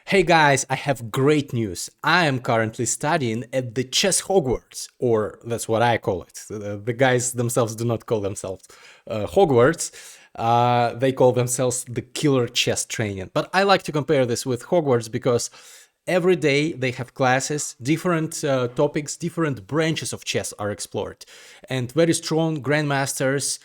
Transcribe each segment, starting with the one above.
Hey guys, I have great news. I am currently studying at the chess Hogwarts, or that's what I call it. The guys themselves do not call themselves Hogwarts. They call themselves the killer chess training. But I like to compare this with Hogwarts because every day they have classes, different topics, different branches of chess are explored. And very strong grandmasters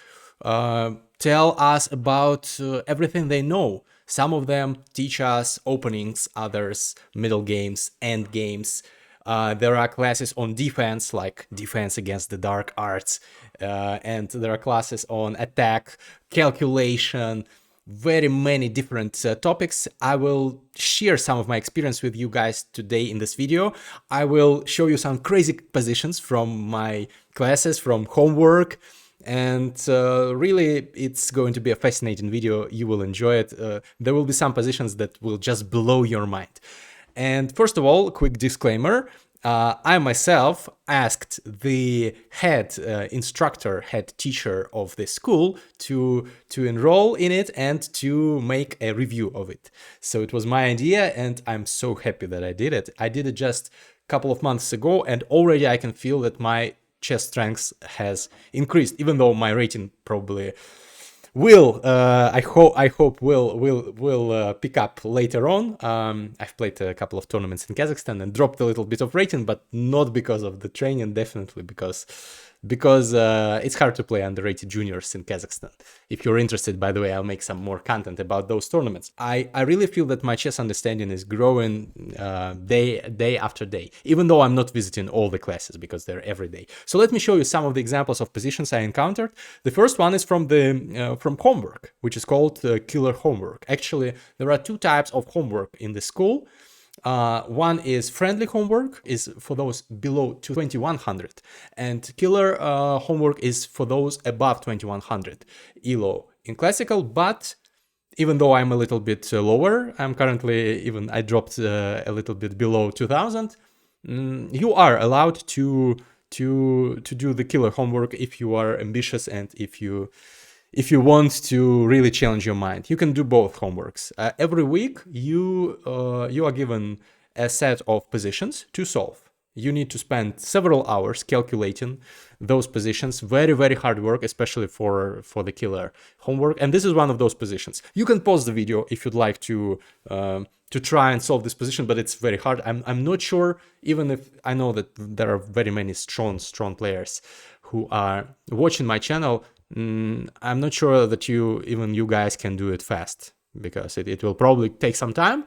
tell us about everything they know. Some of them teach us openings, others middle games, end games. There are classes on defense, like defense against the dark arts, and there are classes on attack, calculation, very many different topics. I will share some of my experience with you guys today in this video. I will show you some crazy positions from my classes, from homework, and really it's going to be a fascinating video. You will enjoy it. There will be some positions that will just blow your mind. And first of all, quick disclaimer. I myself asked the head instructor, head teacher of the school to enroll in it and to make a review of it. So it was my idea and I'm so happy that I did it. I did it just a couple of months ago and already I can feel that my chess strength has increased, even though my rating probably will I hope will pick up later on. I've played a couple of tournaments in Kazakhstan and dropped a little bit of rating, but not because of the training, definitely because it's hard to play underrated juniors in Kazakhstan. If you're interested, by the way, I'll make some more content about those tournaments. I really feel that my chess understanding is growing day after day, even though I'm not visiting all the classes because they're every day. So let me show you some of the examples of positions I encountered. The first one is from from homework, which is called killer homework. Actually, there are two types of homework in the school. One is friendly homework, is for those below 2100, and killer homework is for those above 2100 ELO in classical. But even though I'm a little bit lower, I'm currently I dropped a little bit below 2000. You are allowed to do the killer homework if you are ambitious and if you want to really challenge your mind. You can do both homeworks. Every week, you are given a set of positions to solve. You need to spend several hours calculating those positions. Very, very hard work, especially for the killer homework. And this is one of those positions. You can pause the video if you'd like to try and solve this position, but it's very hard. I'm not sure, even if I know that there are very many strong players who are watching my channel. I'm not sure that even you guys can do it fast, because it will probably take some time,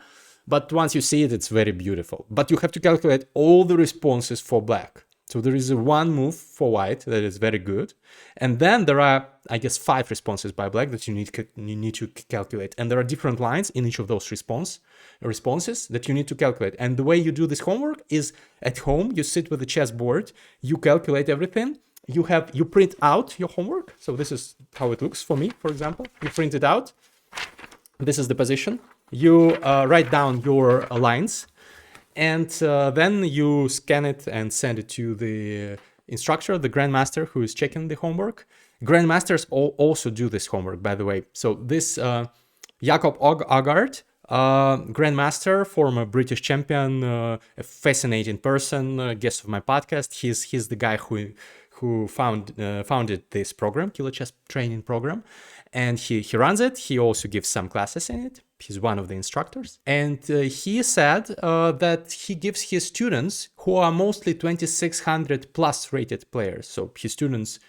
but once you see it, it's very beautiful. But you have to calculate all the responses for black. So there is one move for white that is very good, and then there are, I guess, 5 responses by black that you need to calculate, and there are different lines in each of those responses that you need to calculate. And the way you do this homework is at home. You sit with the chessboard, you calculate everything. You print out your homework. So this is how it looks for me, for example. You print it out. This is the position. You write down your lines, and then you scan it and send it to the instructor, the grandmaster, who is checking the homework. Grandmasters also do this homework, by the way. So this Jakob Agard, grandmaster, former British champion, a fascinating person, guest of my podcast. He's the guy who founded this program, Killer Chess Training Program, and he runs it. He also gives some classes in it. He's one of the instructors, and he said that he gives his students, who are mostly 2600 plus rated players. So his students,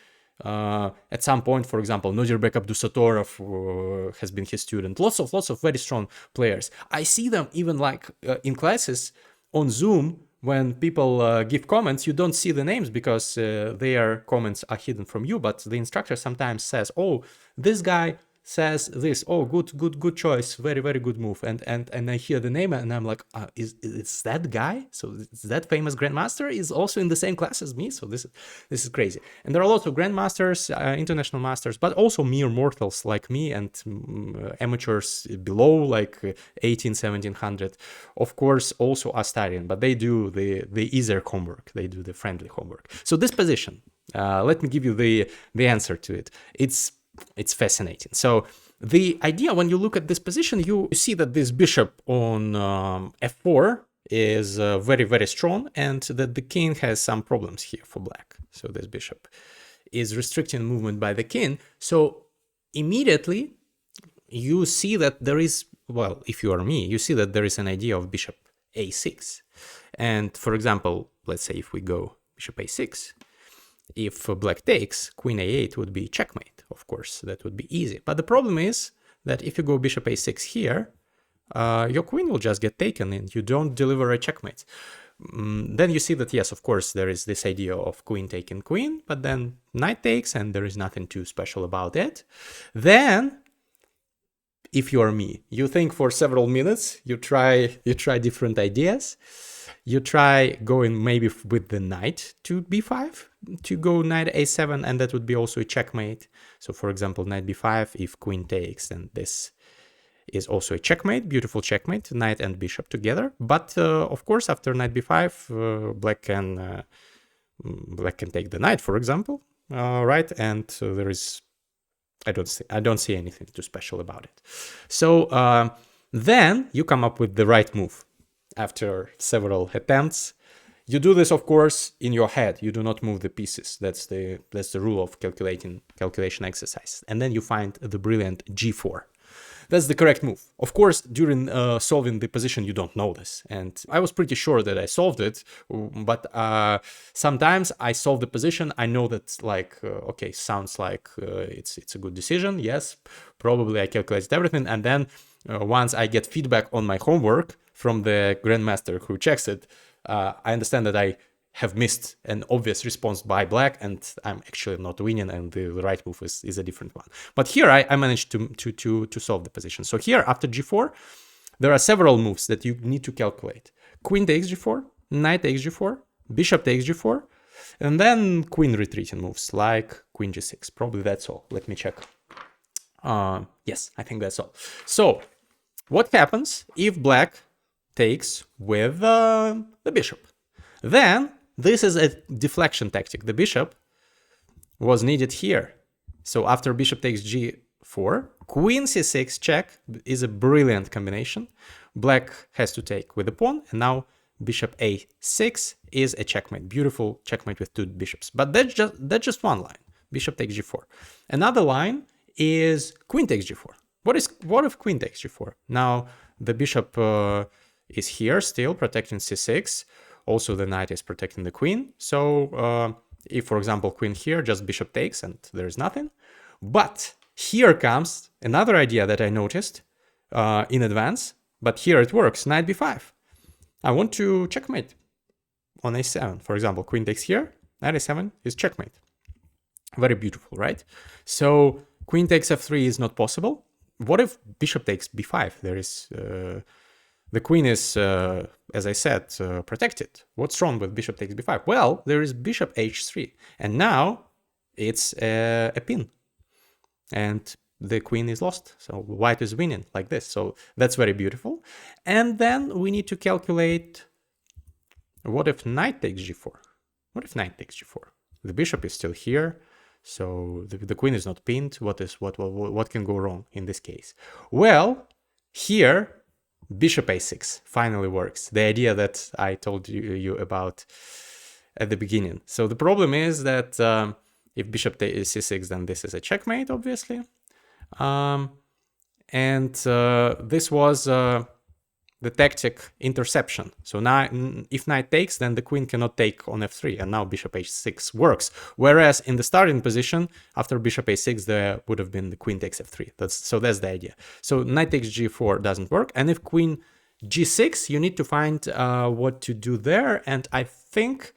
at some point, for example, Nodirbek Abdusatorov has been his student. Lots of very strong players. I see them even in classes on Zoom. When people give comments, you don't see the names because their comments are hidden from you, but the instructor sometimes says, oh, this guy says this, oh, good choice, very, very good move, and I hear the name and I'm like, is that guy? So that famous grandmaster is also in the same class as me. So this is crazy. And there are lots of grandmasters, international masters, but also mere mortals like me and amateurs below, like 1700, of course, also are studying, but they do the easier homework. They do the friendly homework. So this position, let me give you the answer to it. It's fascinating. So the idea, when you look at this position, you see that this bishop on f4 is very, very strong, and that the king has some problems here for black. So this bishop is restricting movement by the king. So immediately you see that there is, well, if you are me, you see that there is an idea of bishop a6. And for example, let's say if we go bishop a6, if black takes, queen a8 would be checkmate. Of course, that would be easy. But the problem is that if you go bishop a6 here, your queen will just get taken and you don't deliver a checkmate. Then you see that, yes, of course, there is this idea of queen taking queen, but then knight takes and there is nothing too special about it. Then, if you are me, you think for several minutes, you try different ideas. You try going maybe with the knight to b5, to go knight a7, and that would be also a checkmate. So for example, knight b5, if queen takes, then this is also a checkmate, beautiful checkmate, knight and bishop together. But of course, after knight b5, black can take the knight, for example, right? And there is, I don't see anything too special about it. So then you come up with the right move. After several attempts, you do this, of course, in your head. You do not move the pieces. That's the rule of calculation exercise. And then you find the brilliant g4. That's the correct move. Of course, during solving the position, you don't know this. And I was pretty sure that I solved it, but sometimes I solve the position. I know that, like, okay, sounds like it's a good decision. Yes, probably I calculated everything. And then once I get feedback on my homework from the grandmaster who checks it, I understand that I have missed an obvious response by black, and I'm actually not winning, and the right move is a different one. But here I managed to solve the position. So here, after g4, there are several moves that you need to calculate. Queen takes g4, knight takes g4, bishop takes g4, and then queen retreating moves like queen g6. Probably that's all. Let me check. Yes, I think that's all. So what happens if black takes with the bishop? Then this is a deflection tactic. The bishop was needed here. So after bishop takes g4, queen c6 check is a brilliant combination. Black has to take with the pawn, and now bishop a6 is a checkmate. Beautiful checkmate with two bishops. But that's just one line. Bishop takes g4. Another line is queen takes g4. What if queen takes g4? Now the bishop is here still protecting c6. Also, the knight is protecting the queen. So if, for example, queen here, just bishop takes and there's nothing. But here comes another idea that I noticed in advance. But here it works, knight b5. I want to checkmate on a7. For example, queen takes here, knight a7 is checkmate. Very beautiful, right? So queen takes f3 is not possible. What if bishop takes b5? There is... the queen is, as I said, protected. What's wrong with bishop takes b5? Well, there is bishop h3, and now it's a pin, and the queen is lost. So white is winning like this. So that's very beautiful. And then we need to calculate, what if knight takes g4? What if knight takes g4? The bishop is still here, so the queen is not pinned. What can go wrong in this case? Well, here, bishop a6 finally works. The idea that I told you about at the beginning. So the problem is that if bishop is c6, then this is a checkmate, obviously. This was the tactic interception. So now, if knight takes, then the queen cannot take on f3, and now bishop h6 works. Whereas in the starting position, after bishop a6, there would have been the queen takes f3. That's the idea. So knight takes g4 doesn't work, and if queen g6, you need to find what to do there. And I think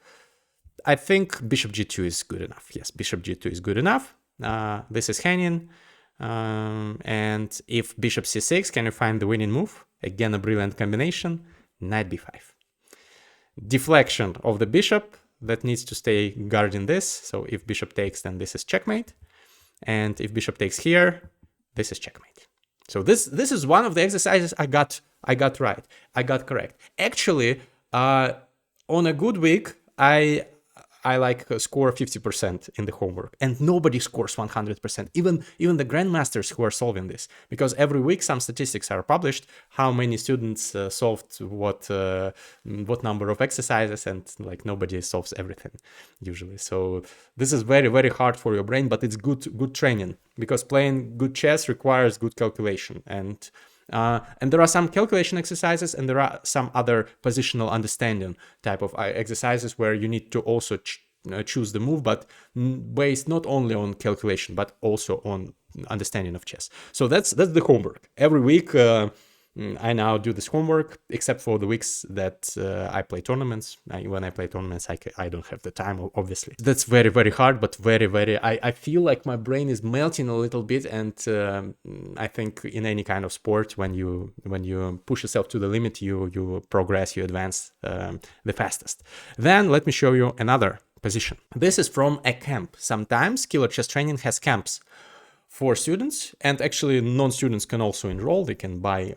bishop g2 is good enough. Yes, bishop g2 is good enough. This is hanging. And if bishop c6, can you find the winning move? Again, a brilliant combination, knight b5. Deflection of the bishop that needs to stay guarding this. So if bishop takes, then this is checkmate. And if bishop takes here, this is checkmate. So this is one of the exercises I got right. I got correct. Actually, on a good week, I I like score 50% in the homework, and nobody scores 100%. Even the grandmasters who are solving this, because every week some statistics are published, how many students solved what number of exercises, and like nobody solves everything usually. So this is very, very hard for your brain, but it's good training, because playing good chess requires good calculation, and there are some calculation exercises, and there are some other positional understanding type of exercises where you need to also choose the move, but based not only on calculation, but also on understanding of chess. So that's the homework. Every week, I now do this homework, except for the weeks that I play tournaments. When I play tournaments, I don't have the time, obviously. That's very, very hard, but I feel like my brain is melting a little bit. And I think in any kind of sport, when you push yourself to the limit, you progress, you advance the fastest. Then let me show you another position. This is from a camp. Sometimes Killer Chess Training has camps for students, and actually non-students can also enroll. They can buy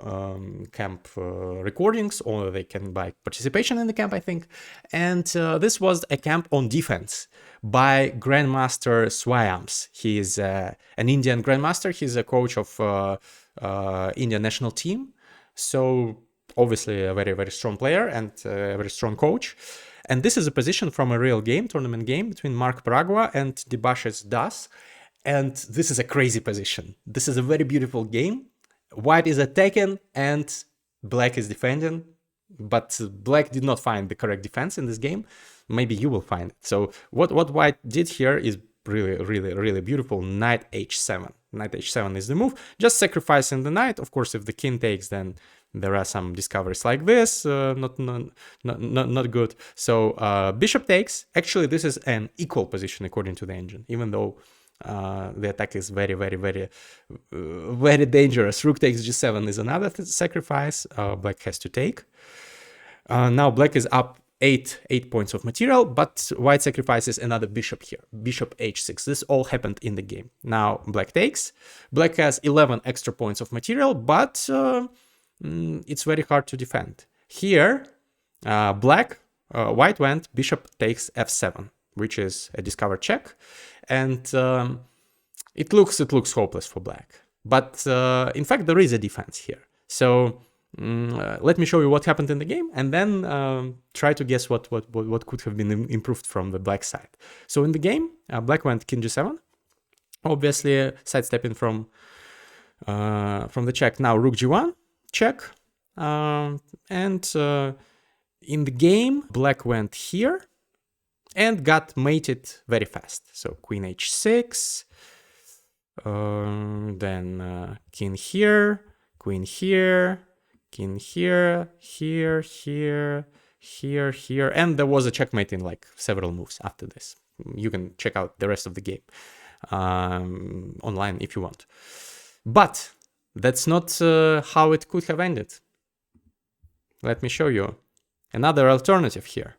camp recordings, or they can buy participation in the camp, I think. And this was a camp on defense by Grandmaster Swayams. He is an Indian Grandmaster. He's a coach of Indian national team. So obviously a very, very strong player and a very strong coach. And this is a position from a real game, tournament game, between Mark Paragua and Debashes Das. And this is a crazy position. This is a very beautiful game. White is attacking and black is defending, but black did not find the correct defense in this game. Maybe you will find it. So what white did here is really beautiful. Knight h7. Knight h7 is the move. Just sacrificing the knight. Of course, if the king takes, then there are some discoveries like this. Not good. So bishop takes. Actually, this is an equal position according to the engine, even though the attack is very dangerous. Rook takes g7 is another sacrifice. Black has to take. Now black is up 8 points of material, but white sacrifices another bishop here. Bishop h6. This all happened in the game. Now black takes. Black has 11 extra points of material, but it's very hard to defend. Here, white went bishop takes f7, which is a discovered check. And it looks hopeless for black, but in fact there is a defense here. So let me show you what happened in the game, and then try to guess what could have been improved from the black side. So in the game, black went king g7, obviously sidestepping from the check. Now rook g1 check, and in the game black went here and got mated very fast. So queen h6, then king here, queen here, king here, here, and there was a checkmate in like several moves after this. You can check out the rest of the game online if you want. But that's not how it could have ended. Let me show you another alternative here.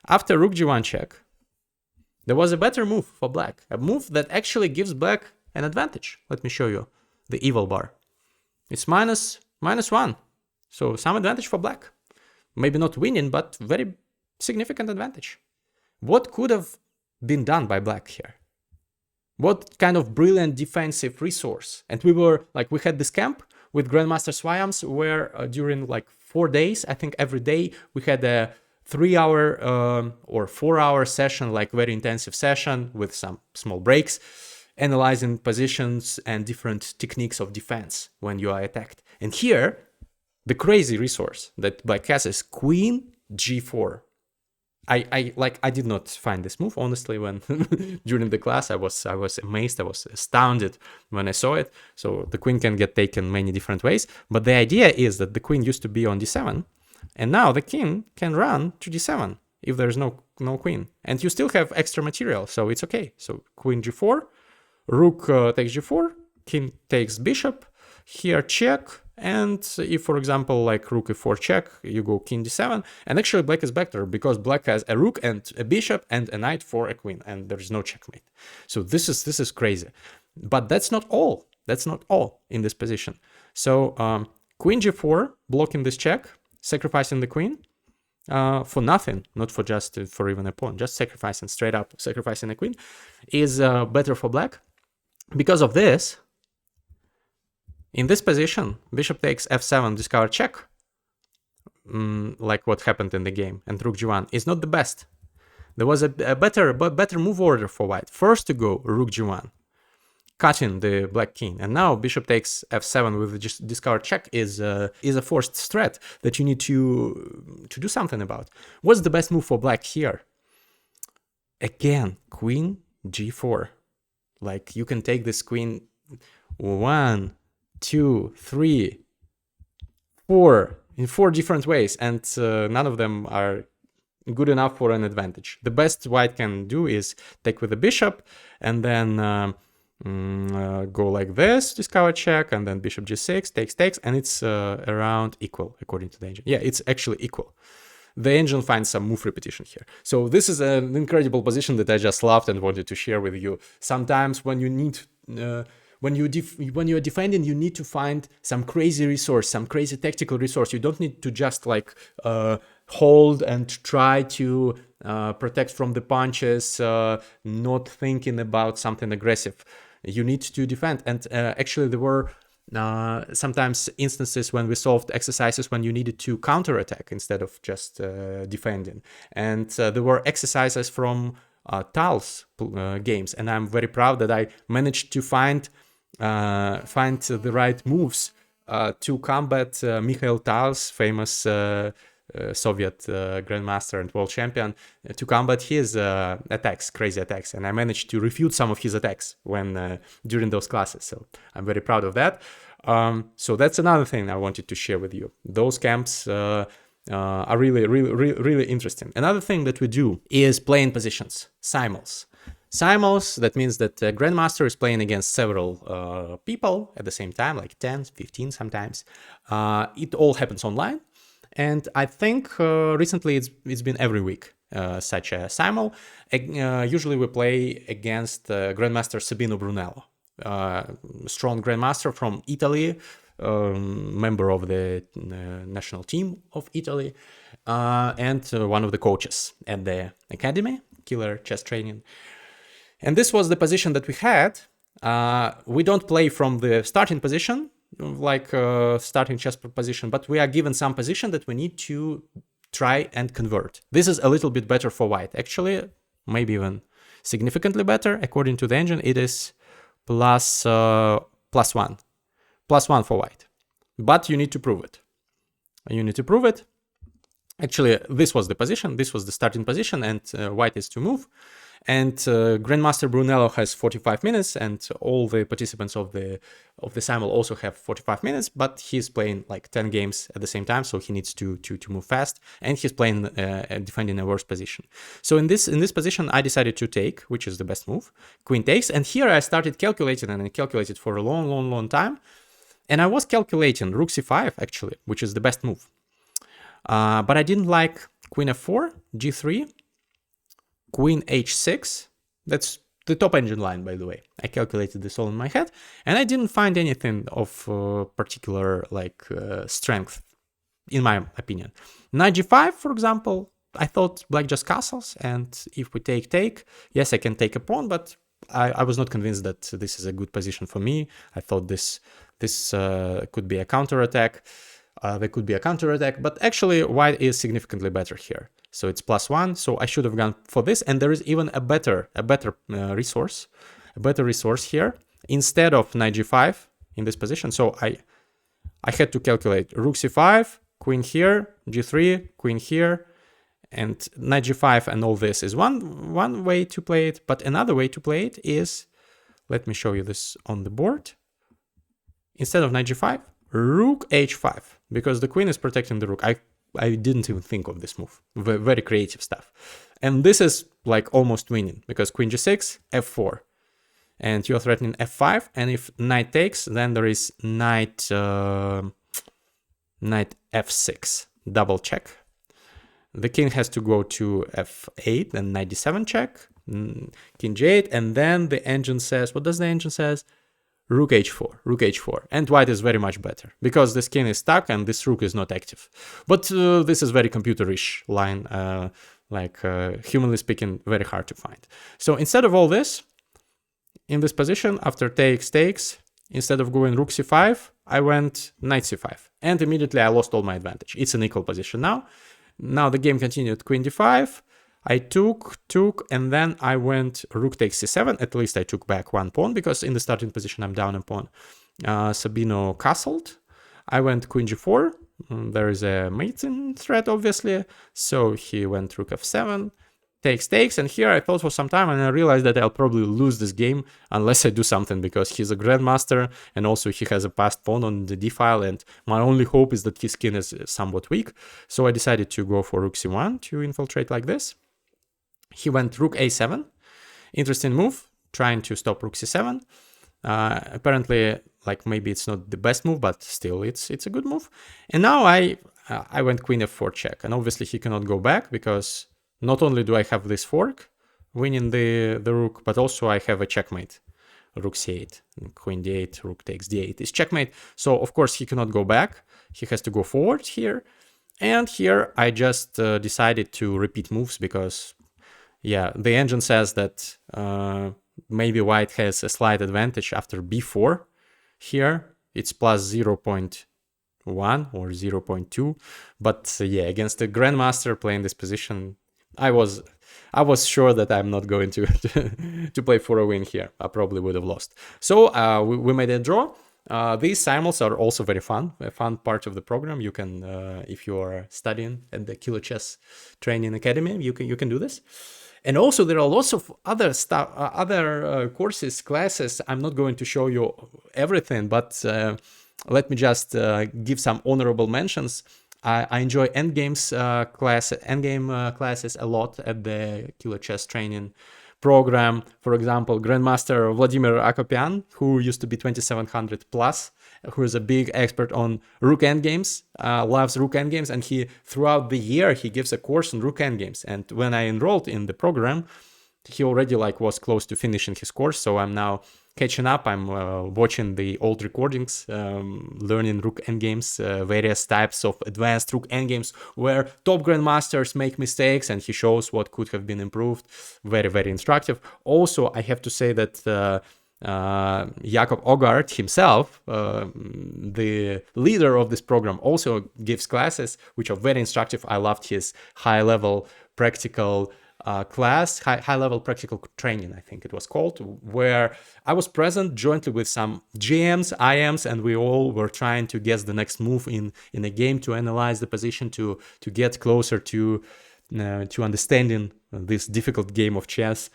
After rook g1 check, there was a better move for black, a move that actually gives black an advantage. Let me show you the evil bar. It's -1, so some advantage for black. Maybe not winning, but very significant advantage. What could have been done by black here? What kind of brilliant defensive resource? And we had this camp with Grandmaster Swayams where during like 4 days, I think every day, we had a 3-hour or 4-hour session, like very intensive session with some small breaks, analyzing positions and different techniques of defense when you are attacked. And here, the crazy resource that black has is queen g4. I did not find this move, honestly, when during the class. I was amazed, I was astounded when I saw it. So the queen can get taken many different ways, but the idea is that the queen used to be on d7, and now the king can run to d7 if there's no queen, and you still have extra material, so it's okay. So queen g4, rook takes g4, king takes bishop, here check, and if, for example, like rook e4 check, you go king d7, and actually black is better because black has a rook and a bishop and a knight for a queen, and there is no checkmate. So this is crazy, but that's not all. That's not all in this position. So queen g4 blocking this check, sacrificing the queen. for nothing, not for just for even a pawn, just sacrificing straight up, sacrificing a queen, is better for black. Because of this, in this position, bishop takes f7, discard check, like what happened in the game, and rook g1 is not the best. There was a better move order for white. First to go rook g1, cutting the black king, and now bishop takes f7 with the discard check is a forced threat that you need to do something about. What's the best move for black here? Again, queen g4. Like, you can take this queen 1, 2, 3, 4 in 4 different ways, and none of them are good enough for an advantage. The best white can do is take with the bishop, and then go like this, discover check, and then bishop g6, takes, and it's around equal according to the engine. Yeah, it's actually equal. The engine finds some move repetition here. So this is an incredible position that I just loved and wanted to share with you. Sometimes when you need when you are defending, you need to find some crazy resource, some crazy tactical resource. You don't need to just like hold and try to protect from the punches, not thinking about something aggressive. You need to defend. And actually there were sometimes instances when we solved exercises when you needed to counterattack instead of just defending. And there were exercises from Tal's games, and I'm very proud that I managed to find the right moves to combat Mikhail Tal's famous Soviet grandmaster and world champion, to combat his attacks, crazy attacks, and I managed to refute some of his attacks when during those classes. So I'm very proud of that. So that's another thing I wanted to share with you. Those camps are really interesting. Another thing that we do is playing positions, simuls. Simuls, that means that grandmaster is playing against several people at the same time, like 10, 15 sometimes. It all happens online. And I think recently it's been every week such a simul. Usually we play against Grandmaster Sabino Brunello, strong grandmaster from Italy, member of the national team of Italy, and one of the coaches at the academy, Killer Chess Training. And this was the position that we had. We don't play from the starting position, like starting chess position, but we are given some position that we need to try and convert. This is a little bit better for white, actually, maybe even significantly better. According to the engine, it is plus one for white, but you need to prove it. Actually, this was the position, this was the starting position, and white is to move. And Grandmaster Brunello has 45 minutes, and all the participants of the simul also have 45 minutes, but he's playing like 10 games at the same time, so he needs to move fast, and he's playing defending a worse position. So in this position, I decided to take, which is the best move, queen takes, and here I started calculating, and I calculated for a long time, and I was calculating rook c5 actually, which is the best move, but I didn't like queen f4, g3, queen h6, that's the top engine line, by the way. I calculated this all in my head, and I didn't find anything of particular like strength, in my opinion. Knight g5, for example, I thought black just castles, and if we take, yes, I can take a pawn, but I was not convinced that this is a good position for me. I thought this could be a counterattack. There could be a counterattack, but actually white is significantly better here. So it's +1, so I should have gone for this, and there is even a better resource here instead of knight g5 in this position. So I had to calculate rook c5, queen here, g3, queen here, and knight g5, and all this is one way to play it. But another way to play it is, let me show you this on the board. Instead of knight g5, rook h5, because the queen is protecting the rook. I didn't even think of this move. Very creative stuff. And this is like almost winning, because queen g6, f4. And you're threatening f5, and if knight takes, then there is knight f6, double check. The king has to go to f8, then knight d7 check, king g8, and then the engine says, what does the engine says? rook h4, rook h4, and white is very much better because this king is stuck and this rook is not active. But this is very computerish line, humanly speaking, very hard to find. So instead of all this, in this position, after takes, instead of going rook c5, I went knight c5, and immediately I lost all my advantage. It's an equal position now. Now the game continued queen d5. I took, and then I went rook takes c7. At least I took back one pawn, because in the starting position I'm down a pawn. Sabino castled. I went queen g4. There is a mating threat, obviously. So he went rook f7. Takes, and here I thought for some time, and I realized that I'll probably lose this game unless I do something, because he's a grandmaster, and also he has a passed pawn on the d file, and my only hope is that his king is somewhat weak. So I decided to go for rook c1 to infiltrate like this. He went rook a7. Interesting move, trying to stop rook c7. Apparently, like, maybe it's not the best move, but still it's a good move. And now I went queen f4 check, and obviously he cannot go back, because not only do I have this fork winning the rook, but also I have a checkmate. Rook c8, queen d8, rook takes d8 is checkmate. So of course he cannot go back. He has to go forward here. And here I just decided to repeat moves, because yeah, the engine says that maybe white has a slight advantage after b4. Here it's plus 0.1 or 0.2. But yeah, against a grandmaster playing this position, I was sure that I'm not going to to play for a win here. I probably would have lost. So we made a draw. These simuls are also very fun, a fun part of the program. You can, if you are studying at the Killer Chess Training Academy, you can do this. And also there are lots of other stuff, other courses, classes. I'm not going to show you everything, but let me just give some honorable mentions. I enjoy endgame classes a lot at the Killer Chess Training program. For example, Grandmaster Vladimir Akopian, who used to be 2700 plus, who is a big expert on rook endgames, loves rook endgames, and he throughout the year he gives a course on rook endgames. And when I enrolled in the program, he already was close to finishing his course, so I'm now catching up. I'm watching the old recordings, learning rook endgames, various types of advanced rook endgames where top grandmasters make mistakes, and he shows what could have been improved. Very, very instructive. Also, I have to say that Jakob Ogard himself, the leader of this program, also gives classes which are very instructive. I loved his high-level practical class, high-level practical training, I think it was called, where I was present jointly with some GMs, IMs, and we all were trying to guess the next move in a game, to analyze the position, to get closer to understanding this difficult game of chess.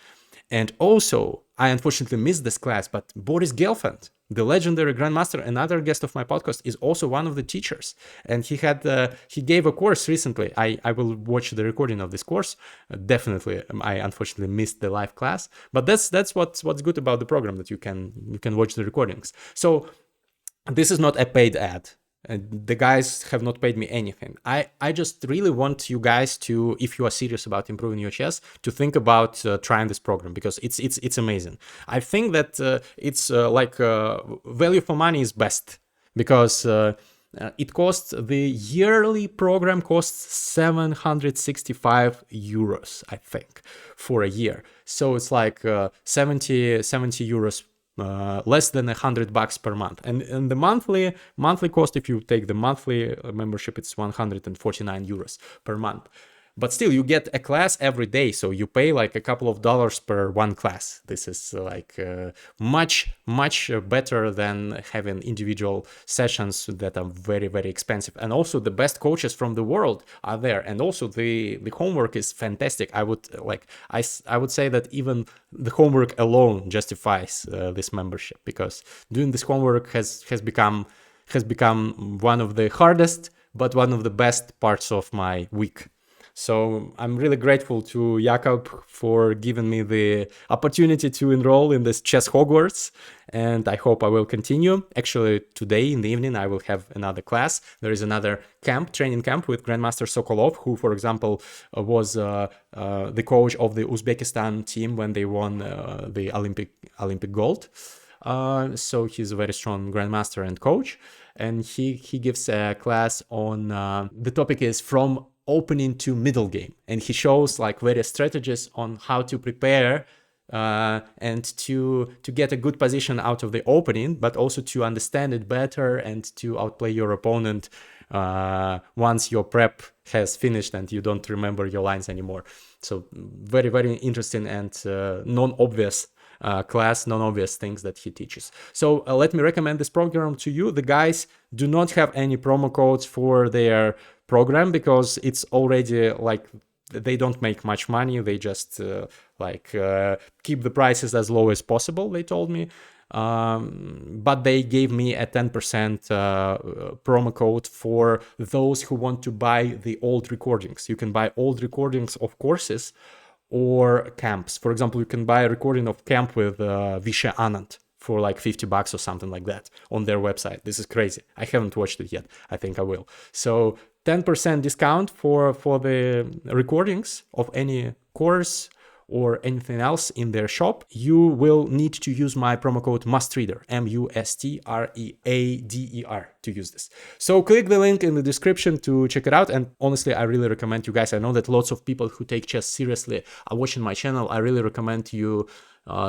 And also, I unfortunately missed this class, but Boris Gelfand, the legendary grandmaster, another guest of my podcast, is also one of the teachers. And he gave a course recently. I will watch the recording of this course. Definitely, I unfortunately missed the live class, but that's what's good about the program, that you can watch the recordings. So this is not a paid ad. The guys have not paid me anything. I just really want you guys to, if you are serious about improving your chess, to think about trying this program, because it's amazing. I think that it's value for money is best, because it costs, the yearly program costs 765 euros, I think, for a year. So it's like 70 euros. Less than $100 per month, and the monthly cost, if you take the monthly membership, it's 149 euros per month. But still, you get a class every day, so you pay like a couple of dollars per one class. This is much better than having individual sessions that are very, very expensive. And also, the best coaches from the world are there, and also the homework is fantastic. I would say that even the homework alone justifies this membership, because doing this homework has become one of the hardest, but one of the best parts of my week. So I'm really grateful to Jakob for giving me the opportunity to enroll in this Chess Hogwarts, and I hope I will continue. Actually, today in the evening, I will have another class. There is another training camp with Grandmaster Sokolov, who, for example, was the coach of the Uzbekistan team when they won the Olympic gold. So he's a very strong grandmaster and coach, and he gives a class on the topic is from opening to middle game, and he shows like various strategies on how to prepare and to get a good position out of the opening, but also to understand it better and to outplay your opponent once your prep has finished and you don't remember your lines anymore. So very, very interesting and non-obvious class, non-obvious things that he teaches. So let me recommend this program to you. The guys do not have any promo codes for their program because it's already like they don't make much money. They just keep the prices as low as possible, they told me. But they gave me a 10% promo code for those who want to buy the old recordings. You can buy old recordings of courses or camps. For example, you can buy a recording of camp with Visha Anand for like $50 or something like that on their website. This is crazy. I haven't watched it yet. I think I will. So 10% discount for the recordings of any course or anything else in their shop. You will need to use my promo code Mustreader, Mustreader, to use this. So click the link in the description to check it out. And honestly, I really recommend you guys. I know that lots of people who take chess seriously are watching my channel. I really recommend you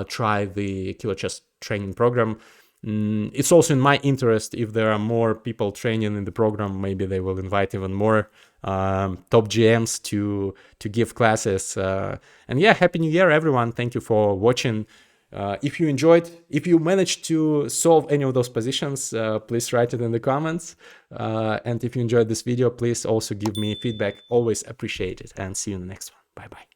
try the Killer Chess training program. It's also in my interest. If there are more people training in the program, maybe they will invite even more top GMs to give classes. And yeah, Happy New Year, everyone. Thank you for watching. If you enjoyed, if you managed to solve any of those positions, please write it in the comments. And if you enjoyed this video, please also give me feedback. Always appreciate it. And see you in the next one. Bye-bye.